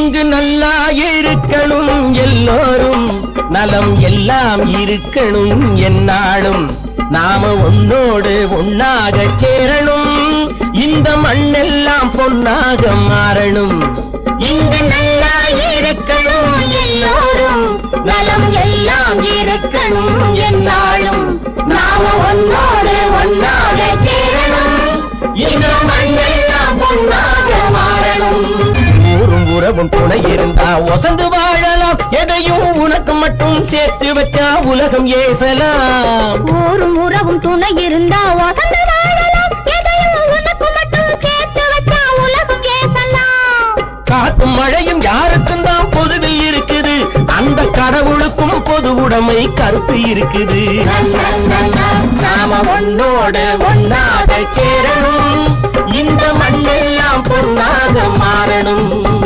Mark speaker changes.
Speaker 1: இங்கு நல்லா இருக்கணும் எல்லோரும், நலம் எல்லாம் இருக்கணும் என்னாலும். நாம ஒன்னோடு ஒன்னாக சேரணும், இந்த மண்ணெல்லாம் பொன்னாக மாறணும்.
Speaker 2: இங்கு நல்லா இருக்கணும் எல்லோரும், நலம் எல்லாம் இருக்கணும் என்னாலும். நாம ஒன்னோடு ஒன்னாக சேரணும், இந்த மண்ணெல்லாம் பொன்னாக மாறணும்.
Speaker 1: ஊரும் உறவும் துணை இருந்தா ஒசந்து வாழலாம், எதையும் உனக்கு மட்டும் சேர்த்து வச்சா உலகம் ஏசலாம்.
Speaker 2: ஊரும் உறவும் துணை இருந்தா ஒசந்து வாழலாம், எதையும் உனக்கு மட்டும் சேர்த்து வச்சா உலகம் ஏசலாம்.
Speaker 1: காத்தும் மழையும் யாருக்கும் தான் பொதுவில் இருக்குது, அந்த கடவுளுக்கும் பொது உடைமை கருத்து இருக்குது. நாம ஒன்னோடு ஒன்னாக சேரணும், இந்த மண்ணெல்லாம் பொன்னாக மாறணும்.